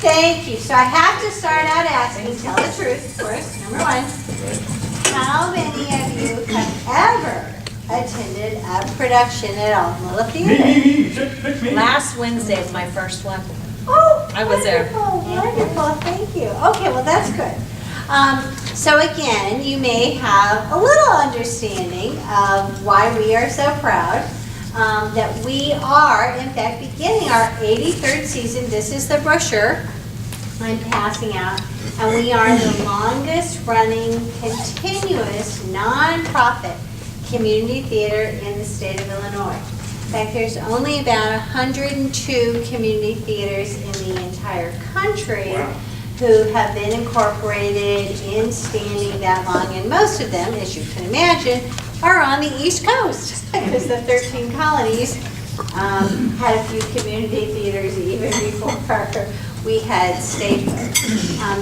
Thank you. So I have to start out asking, tell the truth, of course, number one. How many of you have ever attended a production at Alton Little Theater? Me. Last Wednesday was my first one. Oh, I was there. Wonderful, thank you. Okay, well, that's good. So again, you may have a little understanding of why we are so proud that we are, in fact, beginning our 83rd season. This is the brochure I'm passing out, and we are the longest running continuous nonprofit community theater in the state of Illinois. In fact, there's only about 102 community theaters in the entire country who have been incorporated in standing that long, and most of them, as you can imagine, are on the East Coast, because the 13 colonies had a few community theaters even before we had statehood.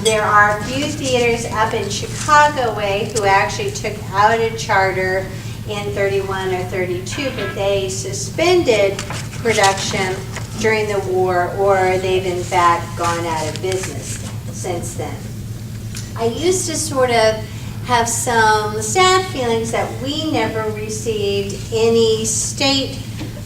There are a few theaters up in Chicago way who actually took out a charter in 31 or 32, but they suspended production during the war, or they've in fact gone out of business since then. I used to sort of have some sad feelings that we never received any state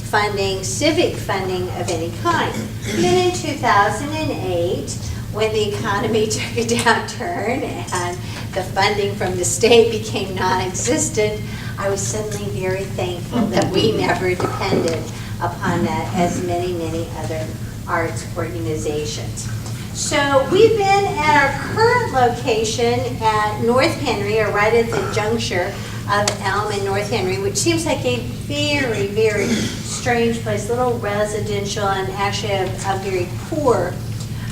funding, civic funding of any kind. Then in 2008, when the economy took a downturn and the funding from the state became non-existent, I was suddenly very thankful that we never depended upon that, as many, many other arts organizations. So we've been at our current location at North Henry, or right at the juncture of Elm and North Henry, which seems like a very, very strange place, little residential and actually a very poor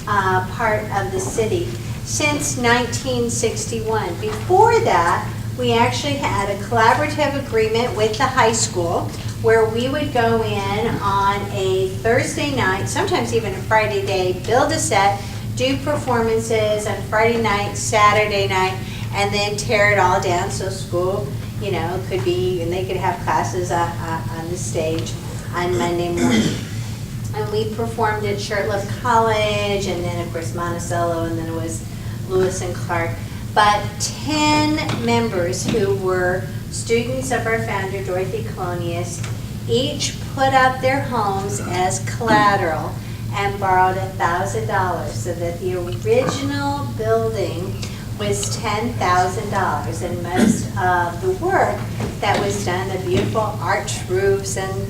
part of the city, since 1961. Before that, we actually had a collaborative agreement with the high school where we would go in on a Thursday night, sometimes even a Friday day, build a set, do performances on Friday night, Saturday night, and then tear it all down so school, you know, could be, and they could have classes on the stage on Monday morning. And we performed at Shirtlift College, and then of course Monticello, and then it was Lewis and Clark. But 10 members who were students of our founder, Dorothy Colonius, each put up their homes as collateral and borrowed $1,000, so that the original building was $10,000, and most of the work that was done, the beautiful arched roofs and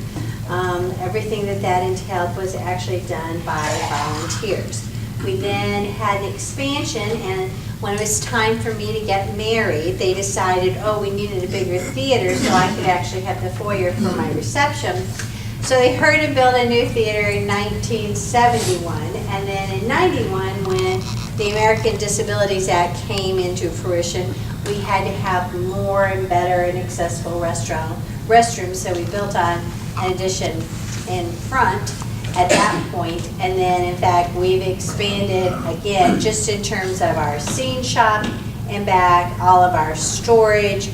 everything that entailed, was actually done by volunteers. We then had an expansion, and when it was time for me to get married, they decided, oh, we needed a bigger theater so I could actually have the foyer for my reception. So they hurried to build a new theater in 1971, and then in 91, when the American Disabilities Act came into fruition, we had to have more and better and accessible restrooms, so we built on an addition in front at that point, and then in fact we've expanded again just in terms of our scene shop and back, all of our storage,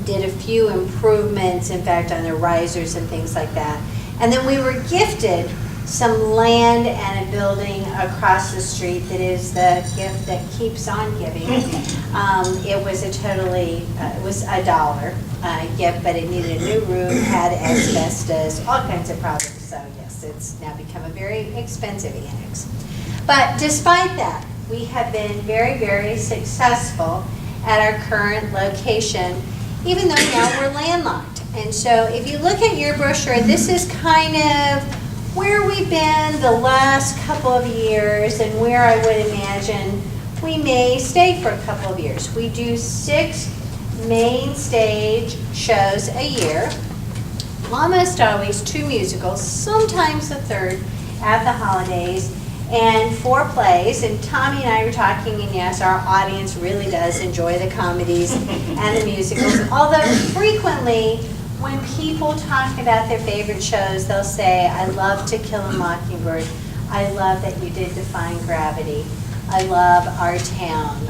did a few improvements in fact on the risers and things like that. And then we were gifted some land and a building across the street that is the gift that keeps on giving. It was a totally, it was $1 gift, but it needed a new roof, had asbestos, all kinds of problems. So yes, it's now become a very expensive annex. But despite that, we have been very, very successful at our current location, even though now we're landlocked. And so if you look at your brochure, this is kind of where we've been the last couple of years and where I would imagine we may stay for a couple of years. We do 6 main stage shows a year, almost always 2 musicals, sometimes a third at the holidays, and 4 plays. And Tommy and I were talking, and yes, our audience really does enjoy the comedies and the musicals, although frequently when people talk about their favorite shows, they'll say, I love To Kill a Mockingbird, I love that you did Defying Gravity, I love Our Town,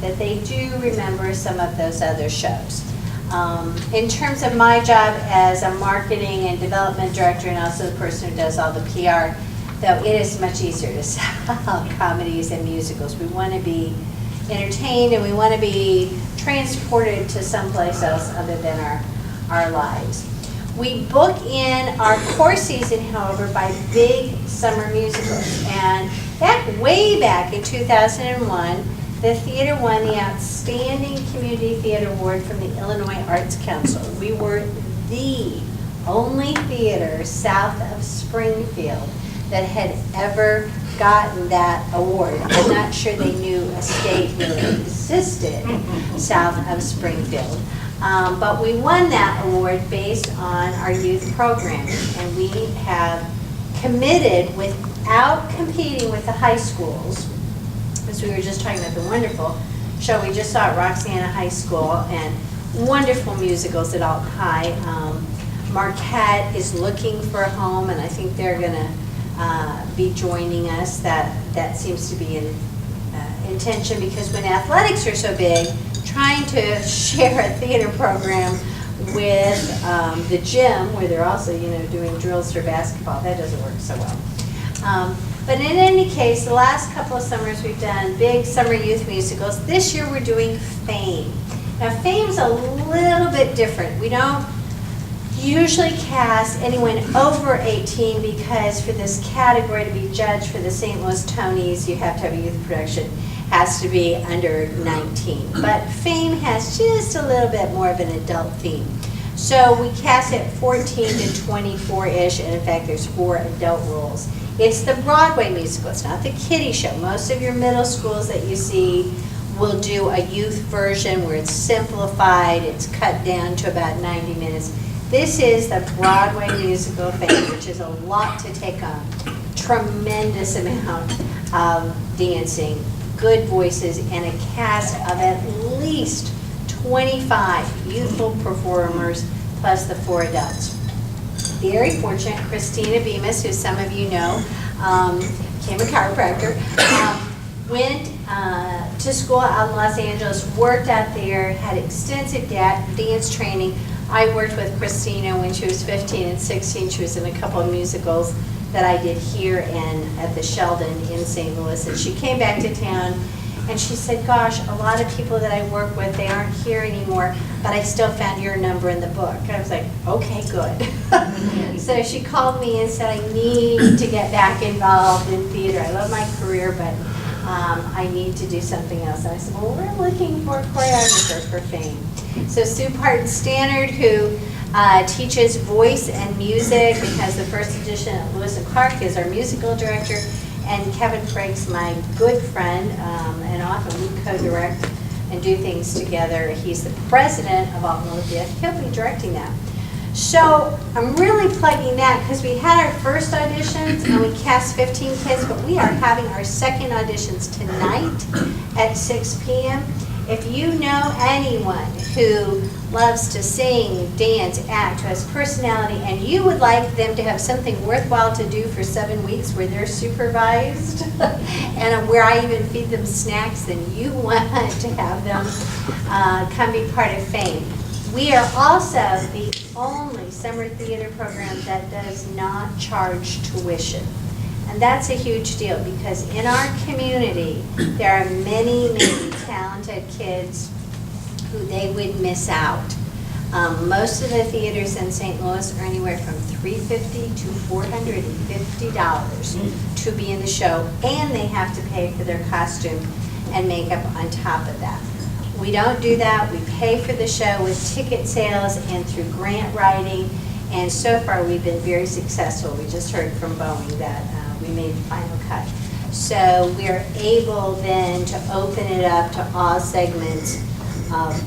that they do remember some of those other shows. In terms of my job as a marketing and development director, and also the person who does all the PR, though it is much easier to sell comedies and musicals. We want to be entertained and we want to be transported to someplace else other than our lives. We book in our core season, however, by big summer musicals. And way back in 2001, the theater won the Outstanding Community Theater Award from the Illinois Arts Council. We were the only theater south of Springfield that had ever gotten that award. I'm not sure they knew a state really existed south of Springfield. But we won that award based on our youth programming, and we have committed without competing with the high schools, as we were just talking about the wonderful show we just saw at Roxana High School, and wonderful musicals at Alton High. Marquette is looking for a home, and I think they're going to be joining us. That seems to be an intention, because when athletics are so big, trying to share a theater program with the gym, where they're also doing drills for basketball, that doesn't work so well. But in any case, the last couple of summers we've done big summer youth musicals. This year we're doing Fame. Now Fame's a little bit different. We don't usually cast anyone over 18, because for this category to be judged for the St. Louis Tonys, you have to have a youth production, has to be under 19. But Fame has just a little bit more of an adult theme. So we cast it 14 to 24-ish, and in fact there's 4 adult roles. It's the Broadway musical, it's not the kiddie show. Most of your middle schools that you see will do a youth version where it's simplified, it's cut down to about 90 minutes. This is the Broadway musical Fame, which is a lot to take on. Tremendous amount of dancing, good voices, and a cast of at least 25 youthful performers, plus the 4 adults. Very fortunate, Christina Bemis, who some of you know, became a chiropractor, went to school out in Los Angeles, worked out there, had extensive dance training. I worked with Christina when she was 15 and 16. She was in a couple of musicals that I did here and at the Sheldon in St. Louis. And she came back to town and she said, gosh, a lot of people that I work with, they aren't here anymore, but I still found your number in the book. I was like, okay, good. So she called me and said, I need to get back involved in theater. I love my career, but I need to do something else. And I said, well, we're looking for a choreographer for Fame. So Sue Parton-Stannard, who teaches voice and music and has the first edition at Lewis and Clark, is our musical director. And Kevin Frake's my good friend, and often we co-direct and do things together. He's the president of Alton Olympia. He'll be directing that. So I'm really plugging that because we had our first auditions and we cast 15 kids, but we are having our second auditions tonight at 6 p.m. If you know anyone who loves to sing, dance, act, who has personality, and you would like them to have something worthwhile to do for 7 weeks where they're supervised and where I even feed them snacks, then you want to have them come be part of Fame. We are also the only summer theater program that does not charge tuition. And that's a huge deal because in our community, there are many, many talented kids who they would miss out. Most of the theaters in St. Louis are anywhere from $350 to $450 to be in the show, and they have to pay for their costume and makeup on top of that. We don't do that. We pay for the show with ticket sales and through grant writing, and so far we've been very successful. We just heard from Boeing that we made the final cut. So we're able then to open it up to all segments of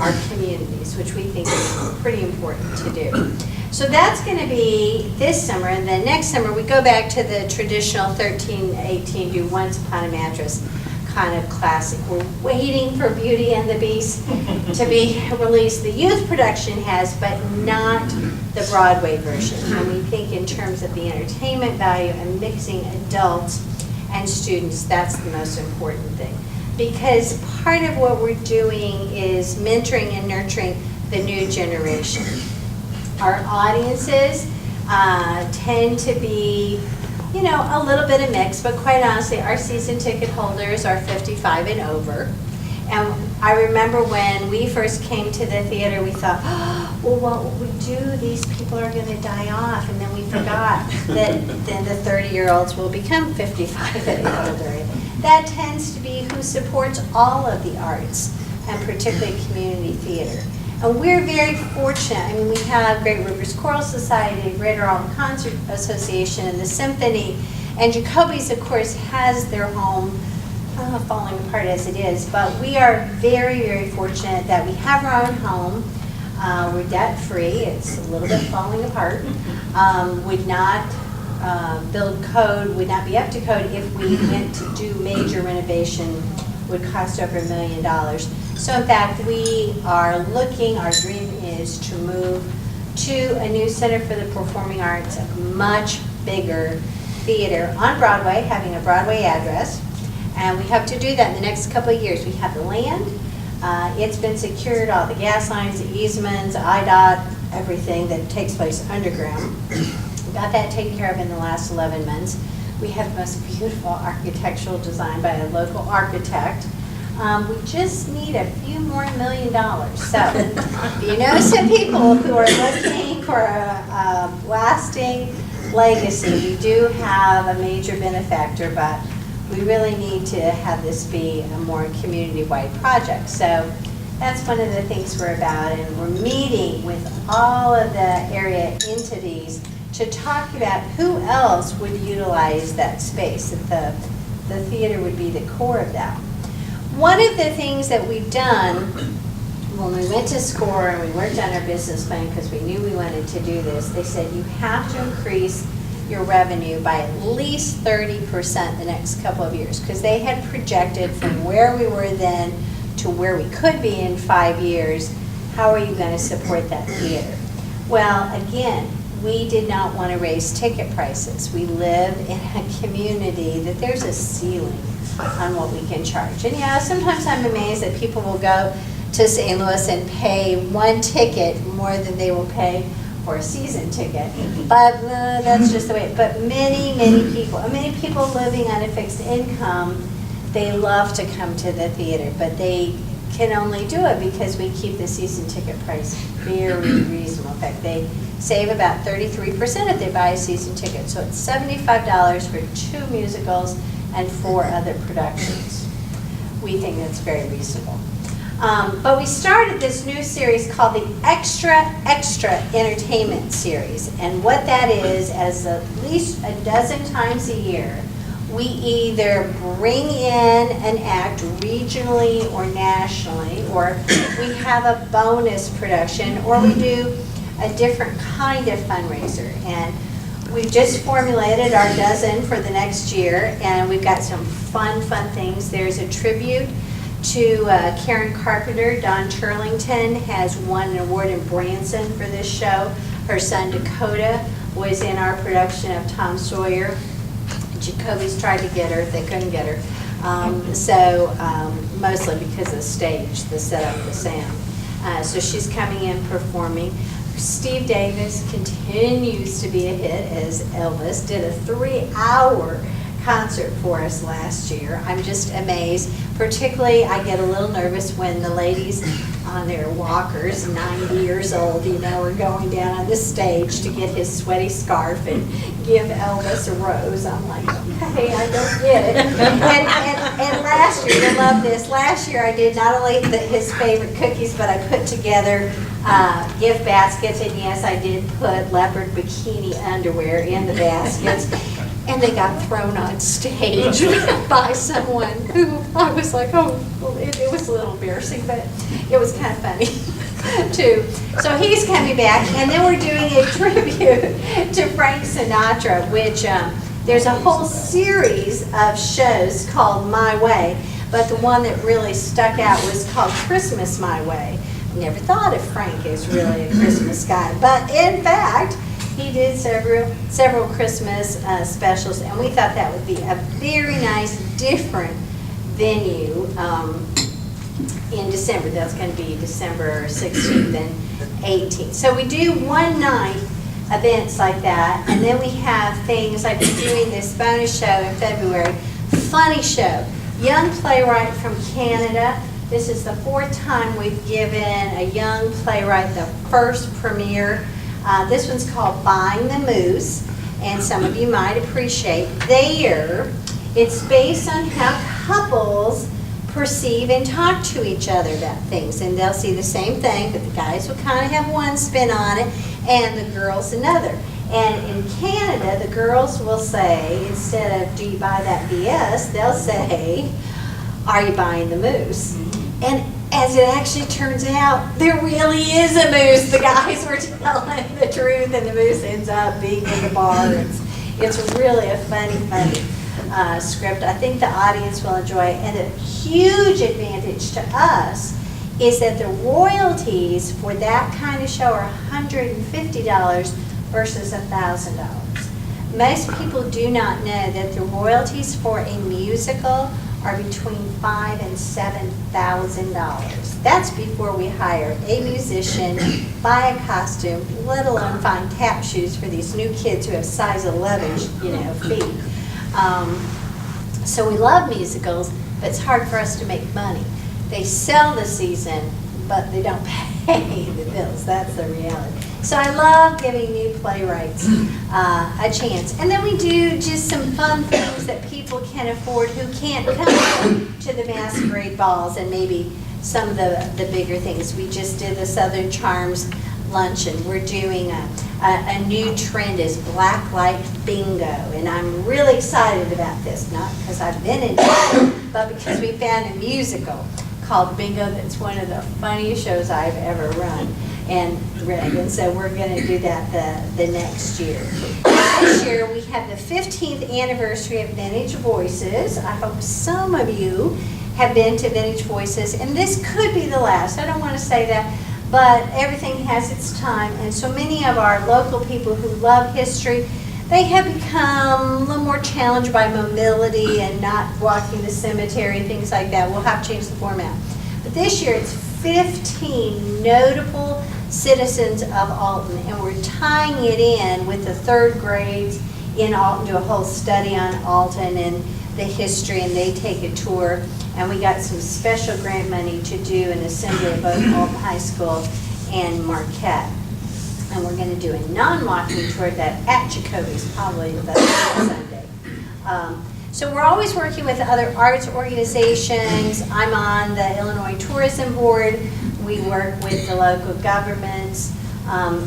our communities, which we think is pretty important to do. So that's going to be this summer, and then next summer we go back to the traditional 13-18, do Once Upon a Mattress kind of classic. We're waiting for Beauty and the Beast to be released. The youth production has, but not the Broadway version. And we think in terms of the entertainment value and mixing adults and students, that's the most important thing. Because part of what we're doing is mentoring and nurturing the new generation. Our audiences tend to be a little bit of mix, but quite honestly, our season ticket holders are 55 and over. And I remember when we first came to the theater, we thought, oh, well, what will we do? These people are going to die off. And then we forgot that then the 30-year-olds will become 55 and older. That tends to be who supports all of the arts, and particularly community theater. And we're very fortunate. I mean, we have Great Rivers Choral Society, Greater Alton Concert Association, and the Symphony. And Jacoby's, of course, has their home falling apart as it is, but we are very, very fortunate that we have our own home. We're debt-free. It's a little bit falling apart. Would not build code, would not be up to code if we went to do major renovation, would cost over $1 million. So in fact, we are looking, our dream is to move to a new Center for the Performing Arts, a much bigger theater on Broadway, having a Broadway address. And we hope to do that in the next couple of years. We have the land. It's been secured, all the gas lines, the easements, IDOT, everything that takes place underground. We got that taken care of in the last 11 months. We have the most beautiful architectural design by a local architect. We just need a few more $1 million. So if you know some people who are looking for a lasting legacy, we do have a major benefactor, but we really need to have this be a more community-wide project. So that's one of the things we're about, and we're meeting with all of the area entities to talk about who else would utilize that space, that the theater would be the core of that. One of the things that we've done when we went to SCORE and we worked on our business plan, because we knew we wanted to do this, they said you have to increase your revenue by at least 30% the next couple of years, because they had projected from where we were then to where we could be in 5 years. How are you going to support that theater? Well, again, we did not want to raise ticket prices. We live in a community that there's a ceiling on what we can charge. And yeah, sometimes I'm amazed that people will go to St. Louis and pay one ticket more than they will pay for a season ticket, but that's just the way. But many people living on a fixed income, they love to come to the theater, but they can only do it because we keep the season ticket price very reasonable. In fact, they save about 33% if they buy a season ticket. So it's $75 for 2 musicals and 4 other productions. We think that's very reasonable. But we started this new series called the Extra Entertainment Series. And what that is at least a dozen times a year, we either bring in an act regionally or nationally, or we have a bonus production, or we do a different kind of fundraiser. And we've just formulated our dozen for the next year, and we've got some fun things. There's a tribute to Karen Carpenter. Don Turlington has won an award in Branson for this show. Her son Dakota was in our production of Tom Sawyer. Jacoby's tried to get her, they couldn't get her. Mostly because of the stage, the setup, the sound. So she's coming in performing. Steve Davis continues to be a hit as Elvis. Did a 3-hour concert for us last year. I'm just amazed. Particularly, I get a little nervous when the ladies on their walkers, 90 years old, are going down on the stage to get his sweaty scarf and give Elvis a rose. I'm like, okay, I don't get it. And last year, I love this. Last year, I did not only his favorite cookies, but I put together gift baskets, and yes, I did put leopard bikini underwear in the baskets. And they got thrown on stage by someone who I was like, oh, well, it was a little embarrassing, but it was kind of funny too. So he's coming back, and then we're doing a tribute to Frank Sinatra, which there's a whole series of shows called My Way, but the one that really stuck out was called Christmas My Way. I never thought of Frank as really a Christmas guy, but in fact, he did several Christmas specials, and we thought that would be a very nice, different venue in December. That's going to be December 16th and 18th. So we do one night events like that. And then we have things like we're doing this bonus show in February, funny show, young playwright from Canada. This is the 4th time we've given a young playwright the first premiere. This one's called Buying the Moose, and some of you might appreciate. There, it's based on how couples perceive and talk to each other about things, and they'll see the same thing, but the guys will kind of have one spin on it, and the girls another. And in Canada, the girls will say, instead of, do you buy that BS, they'll say, are you buying the moose? And as it actually turns out, there really is a moose. The guys were telling the truth, and the moose ends up being in the bar. It's really a funny script. I think the audience will enjoy it. And the huge advantage to us is that the royalties for that kind of show are $150 versus $1,000. Most people do not know that the royalties for a musical are between $5,000 and $7,000. That's before we hire a musician, buy a costume, let alone find tap shoes for these new kids who have size 11, feet. So we love musicals, but it's hard for us to make money. They sell the season, but they don't pay the bills. That's the reality. So I love giving new playwrights a chance. And then we do just some fun things that people can afford who can't come to the masquerade balls and maybe some of the bigger things. We just did the Southern Charms luncheon. We're doing a new trend is blacklight bingo. And I'm really excited about this, not because I've been in it, but because we found a musical called Bingo that's one of the funniest shows I've ever run. And so we're going to do that the next year. This year we have the 15th anniversary of Vintage Voices. I hope some of you have been to Vintage Voices, and this could be the last. I don't want to say that, but everything has its time, and so many of our local people who love history, they have become a little more challenged by mobility and not walking the cemetery, things like that. We'll have to change the format. But this year it's 15 notable citizens of Alton, and we're tying it in with the 3rd grades in Alton, do a whole study on Alton and the history, and they take a tour. And we got some special grant money to do an assembly of both Alton High School and Marquette. And we're going to do a non-walking tour that at Jacoby's, probably the Sunday. So we're always working with other arts organizations. I'm on the Illinois Tourism Board. We work with the local governments.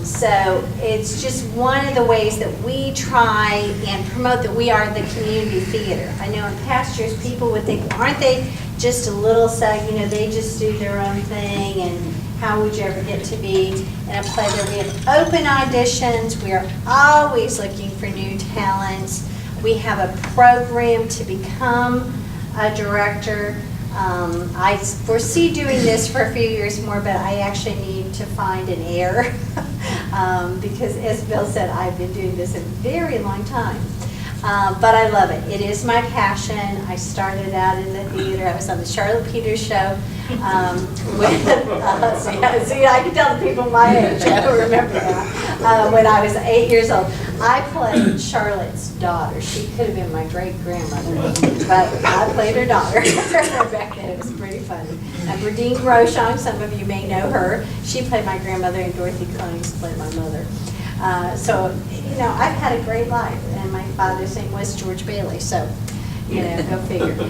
So it's just one of the ways that we try and promote that we are the community theater. I know in past years people would think, aren't they just a little they just do their own thing, and how would you ever get to be in a play there? We have open auditions. We are always looking for new talents. We have a program to become a director. I foresee doing this for a few years more, but I actually need to find an heir because, as Bill said, I've been doing this a very long time. But I love it. It is my passion. I started out in the theater. I was on the Charlotte Peters show. See, I can tell the people my age. I don't remember that. When I was 8 years old, I played Charlotte's daughter. She could have been my great-grandmother, but I played her daughter. Back then, it was pretty funny. And Berdine Rochon, some of you may know her. She played my grandmother, and Dorothy Cummings played my mother. So, I've had a great life, and my father's name was George Bailey, so, go figure.